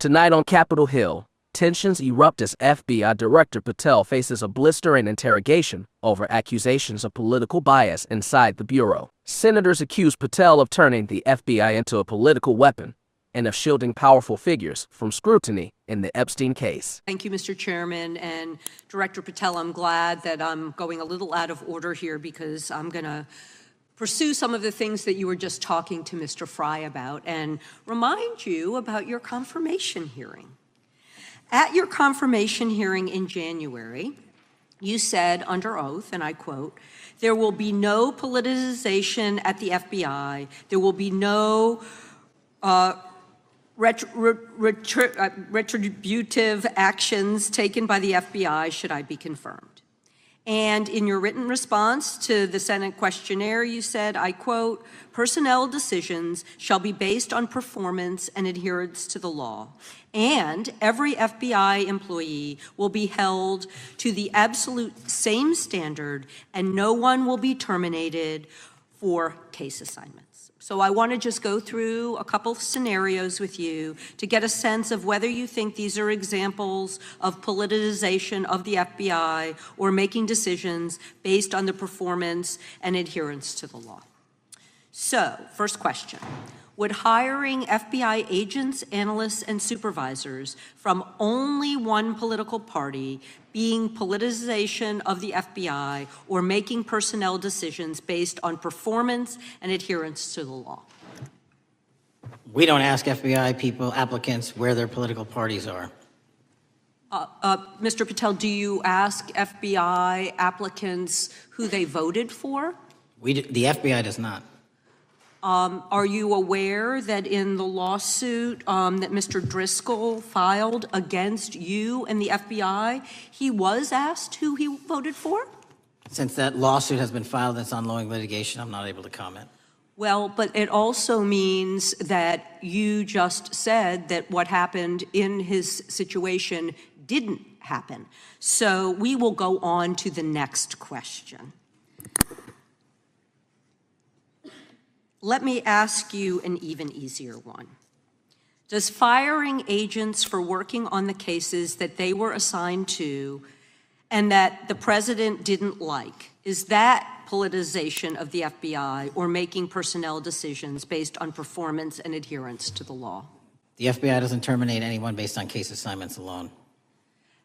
Tonight on Capitol Hill, tensions erupt as FBI Director Patel faces a blistering interrogation over accusations of political bias inside the Bureau. Senators accuse Patel of turning the FBI into a political weapon and of shielding powerful figures from scrutiny in the Epstein case. Thank you, Mr. Chairman. And Director Patel, I'm glad that I'm going a little out of order here because I'm going to pursue some of the things that you were just talking to Mr. Fry about and remind you about your confirmation hearing. At your confirmation hearing in January, you said under oath, and I quote, "There will be no politicization at the FBI. There will be no retributive actions taken by the FBI should I be confirmed." And in your written response to the Senate questionnaire, you said, I quote, "Personnel decisions shall be based on performance and adherence to the law. And every FBI employee will be held to the absolute same standard and no one will be terminated for case assignments." So I want to just go through a couple of scenarios with you to get a sense of whether you think these are examples of politicization of the FBI or making decisions based on the performance and adherence to the law. So, first question. Would hiring FBI agents, analysts, and supervisors from only one political party being politicization of the FBI or making personnel decisions based on performance and adherence to the law? We don't ask FBI people, applicants, where their political parties are. Mr. Patel, do you ask FBI applicants who they voted for? The FBI does not. Are you aware that in the lawsuit that Mr. Driscoll filed against you and the FBI, he was asked who he voted for? Since that lawsuit has been filed and it's ongoing litigation, I'm not able to comment. Well, but it also means that you just said that what happened in his situation didn't happen. So we will go on to the next question. Let me ask you an even easier one. Does firing agents for working on the cases that they were assigned to and that the president didn't like, is that politicization of the FBI or making personnel decisions based on performance and adherence to the law? The FBI doesn't terminate anyone based on case assignments alone.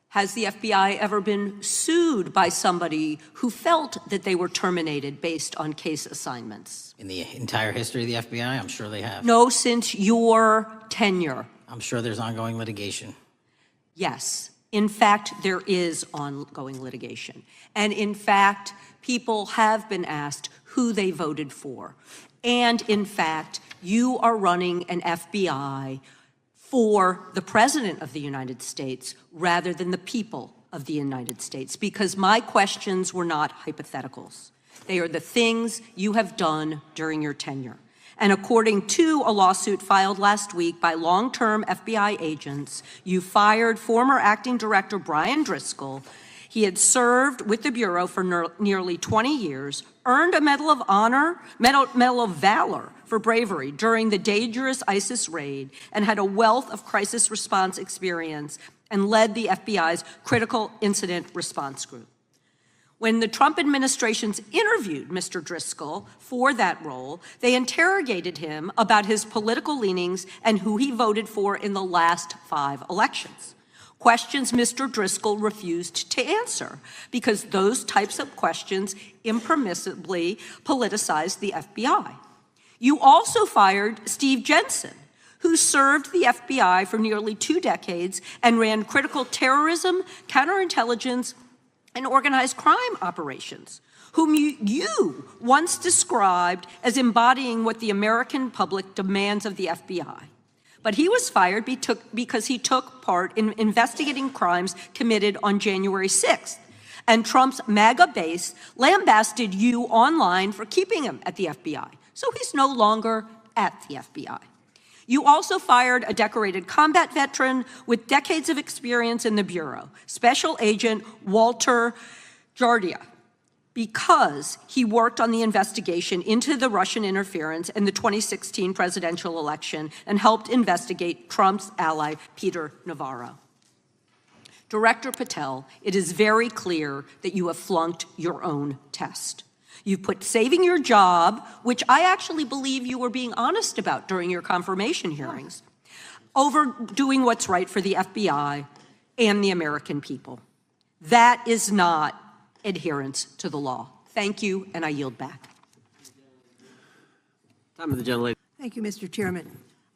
Has the FBI ever been sued by somebody who felt that they were terminated based on case assignments? In the entire history of the FBI, I'm sure they have. No, since your tenure. I'm sure there's ongoing litigation. Yes. In fact, there is ongoing litigation. And in fact, people have been asked who they voted for. And in fact, you are running an FBI for the President of the United States rather than the people of the United States, because my questions were not hypotheticals. They are the things you have done during your tenure. And according to a lawsuit filed last week by long-term FBI agents, you fired former acting director Brian Driscoll. He had served with the Bureau for nearly 20 years, earned a Medal of Honor, Medal of Valor for bravery during the dangerous ISIS raid, and had a wealth of crisis response experience and led the FBI's critical incident response group. When the Trump administrations interviewed Mr. Driscoll for that role, they interrogated him about his political leanings and who he voted for in the last 5 elections. Questions Mr. Driscoll refused to answer because those types of questions impermissibly politicized the FBI. You also fired Steve Jensen, who served the FBI for nearly 2 decades and ran critical terrorism, counterintelligence, and organized crime operations, whom you once described as embodying what the American public demands of the FBI. But he was fired because he took part in investigating crimes committed on January 6th. And Trump's MAGA base lambasted you online for keeping him at the FBI. So he's no longer at the FBI. You also fired a decorated combat veteran with decades of experience in the Bureau, Special Agent Walter Jardia, because he worked on the investigation into the Russian interference in the 2016 presidential election and helped investigate Trump's ally, Peter Navarro. Director Patel, it is very clear that you have flunked your own test. You've put saving your job, which I actually believe you were being honest about during your confirmation hearings, over doing what's right for the FBI and the American people. That is not adherence to the law. Thank you, and I yield back. Time of the gentlelady. Thank you, Mr. Chairman.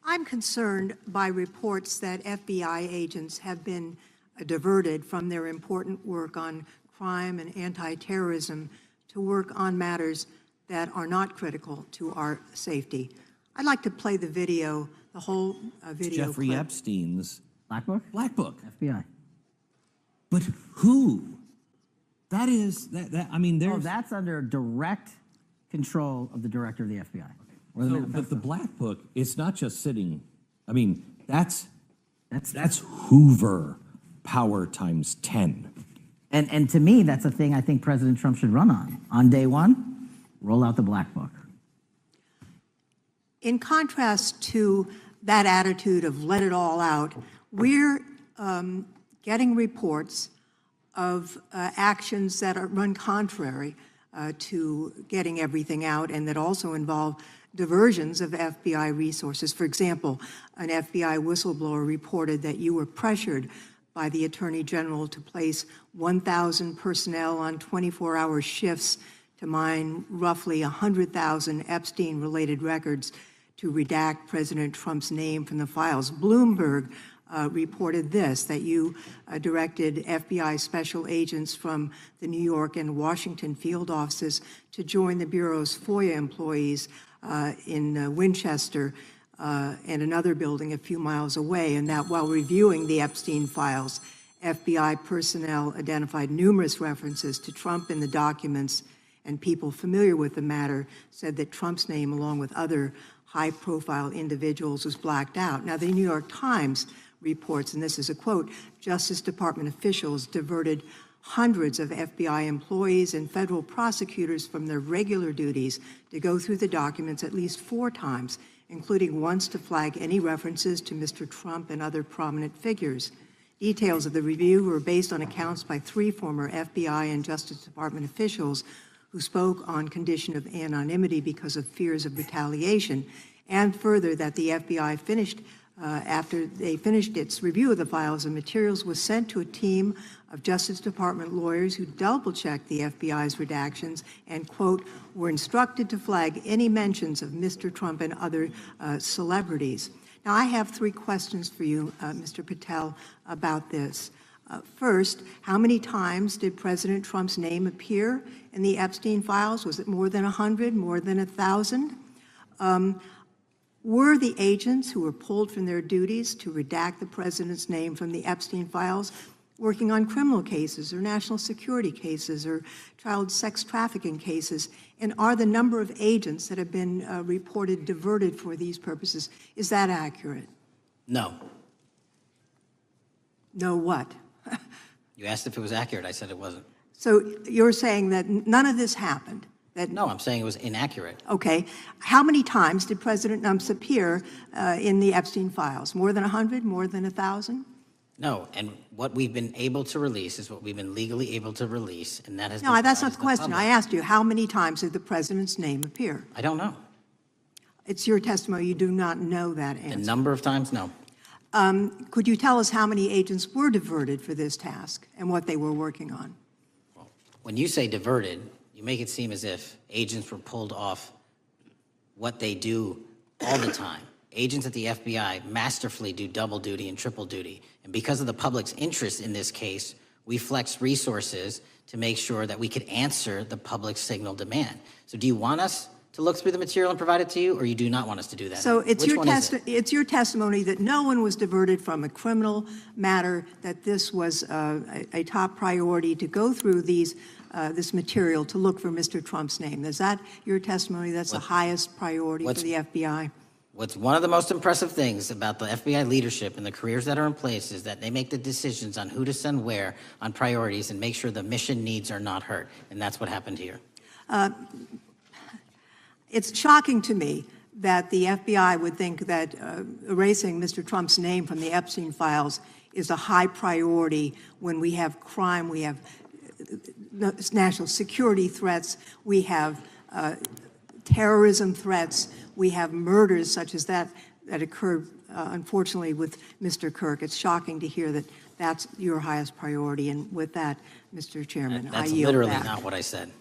I'm concerned by reports that FBI agents have been diverted from their important work on crime and anti-terrorism to work on matters that are not critical to our safety. I'd like to play the video, the whole video Jeffrey clip. Epstein's Black Book? Black Book. FBI. But who? That is, I mean, there's... Oh, that's under direct control of the director of the FBI. Or the So, manifesto. but the Black Book, it's not just sitting, I mean, that's Hoover power times 10. And to me, that's a thing I think President Trump should run on. On day one, roll out the Black Book. In contrast to that attitude of let it all out, we're getting reports of actions that run contrary to getting everything out and that also involve diversions of FBI resources. For example, an FBI whistleblower reported that you were pressured by the Attorney General to place 1,000 personnel on 24-hour shifts to mine roughly 100,000 Epstein-related records to redact President Trump's name from the files. Bloomberg reported this, that you directed FBI special agents from the New York and Washington field offices to join the Bureau's FOIA employees in Winchester and another building a few miles away, and that while reviewing the Epstein files, FBI personnel identified numerous references to Trump in the documents, and people familiar with the matter said that Trump's name, along with other high-profile individuals, was blacked out. Now, the New York Times reports, and this is a quote, Justice Department officials diverted hundreds of FBI employees and federal prosecutors from their regular duties to go through the documents at least 4 times, including once to flag any references to Mr. Trump and other prominent figures. Details of the review were based on accounts by 3 former FBI and Justice Department officials who spoke on condition of anonymity because of fears of retaliation, and further that the FBI finished, after they finished its review of the files and materials, was sent to a team of Justice Department lawyers who double-checked the FBI's redactions and, quote, were instructed to flag any mentions of Mr. Trump and other celebrities. Now, I have 3 questions for you, Mr. Patel, about this. First, how many times did President Trump's name appear in the Epstein files? Was it more than 100, more than 1,000? Were the agents who were pulled from their duties to redact the president's name from the Epstein files working on criminal cases or national security cases or child sex trafficking cases? And are the number of agents that have been reported diverted for these purposes, is that accurate? No. No what? You asked if it was accurate. I said it wasn't. So you're saying that none of this happened? That, No, I'm saying it was inaccurate. okay. How many times did President Trump appear in the Epstein files? More than 100? More than 1,000? No, and what we've been able to release is what we've been legally able to release, and that has No, been that's not the provided to question. public. I asked you, how many times did the president's name appear? I don't know. It's your testimony. You do not know that The answer. number of times, no. Could you tell us how many agents were diverted for this task and what they were working on? When you say diverted, you make it seem as if agents were pulled off what they do all the time. Agents at the FBI masterfully do double duty and triple duty. And because of the public's interest in this case, we flexed resources to make sure that we could answer the public's signal demand. So do you want us to look through the material and provide it to you, or you do not want us to do that? So it's Which your, one is it? it's your testimony that no one was diverted from a criminal matter, that this was a top priority to go through these, this material to look for Mr. Trump's name. Is that your testimony? That's the highest priority for the FBI? What's one of the most impressive things about the FBI leadership and the careers that are in place is that they make the decisions on who to send where on priorities and make sure the mission needs are not hurt. And that's what happened here. It's shocking to me that the FBI would think that erasing Mr. Trump's name from the Epstein files is a high priority when we have crime, we have national security threats, we have terrorism threats, we have murders such as that occurred, unfortunately, with Mr. Kirk. It's shocking to hear that that's your highest priority. And with that, Mr. Chairman, I That's yield literally back. not what I said.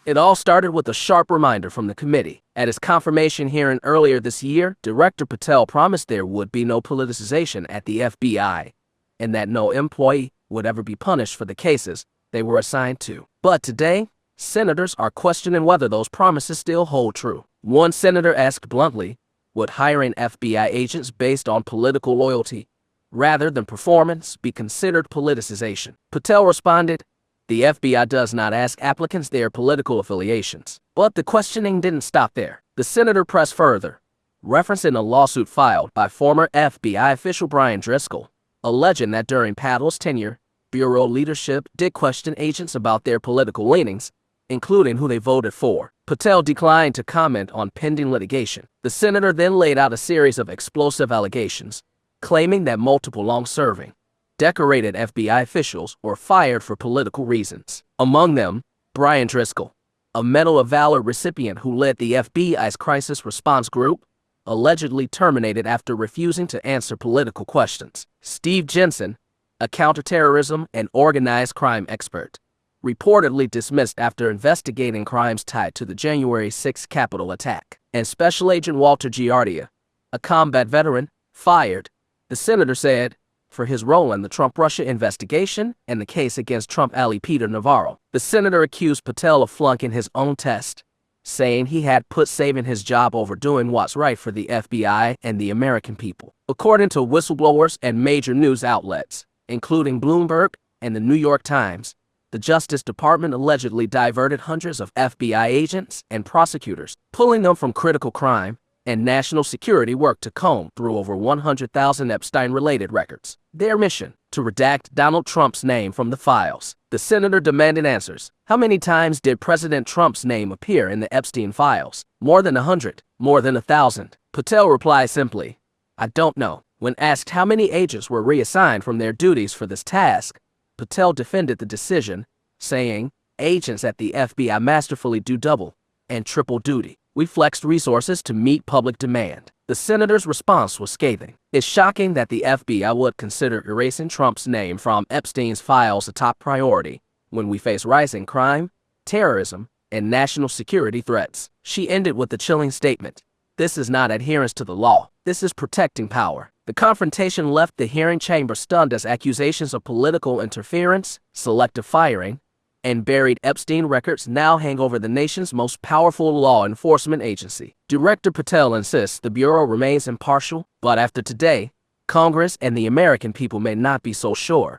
It all started with a sharp reminder from the committee. At his confirmation hearing earlier this year, Director Patel promised there would be no politicization at the FBI and that no employee would ever be punished for the cases they were assigned to. But today, senators are questioning whether those promises still hold true. One senator asked bluntly, would hiring FBI agents based on political loyalty rather than performance be considered politicization? Patel responded, the FBI does not ask applicants their political affiliations. But the questioning didn't stop there. The senator pressed further, referencing a lawsuit filed by former FBI official Brian Driscoll, alleging that during Patel's tenure, Bureau leadership did question agents about their political leanings, including who they voted for. Patel declined to comment on pending litigation. The senator then laid out a series of explosive allegations, claiming that multiple long-serving, decorated FBI officials were fired for political reasons. Among them, Brian Driscoll, a Medal of Valor recipient who led the FBI's crisis response group, allegedly terminated after refusing to answer political questions. Steve Jensen, a counterterrorism and organized crime expert, reportedly dismissed after investigating crimes tied to the January 6 Capitol attack. And Special Agent Walter Giardia, a combat veteran, fired, the senator said, for his role in the Trump-Russia investigation and the case against Trump ally Peter Navarro. The senator accused Patel of flunking his own test, saying he had put saving his job over doing what's right for the FBI and the American people. According to whistleblowers and major news outlets, including Bloomberg and the New York Times, the Justice Department allegedly diverted hundreds of FBI agents and prosecutors, pulling them from critical crime and national security work to comb through over 100,000 Epstein-related records. Their mission, to redact Donald Trump's name from the files. The senator demanded answers. How many times did President Trump's name appear in the Epstein files? More than 100, more than 1,000. Patel replied simply, I don't know. When asked how many agents were reassigned from their duties for this task, Patel defended the decision, saying, agents at the FBI masterfully do double and triple duty. We flexed resources to meet public demand. The senator's response was scathing. It's shocking that the FBI would consider erasing Trump's name from Epstein's files a top priority when we face rising crime, terrorism, and national security threats. She ended with a chilling statement. This is not adherence to the law. This is protecting power. The confrontation left the hearing chamber stunned as accusations of political interference, selective firing, and buried Epstein records now hang over the nation's most powerful law enforcement agency. Director Patel insists the Bureau remains impartial, but after today, Congress and the American people may not be so sure.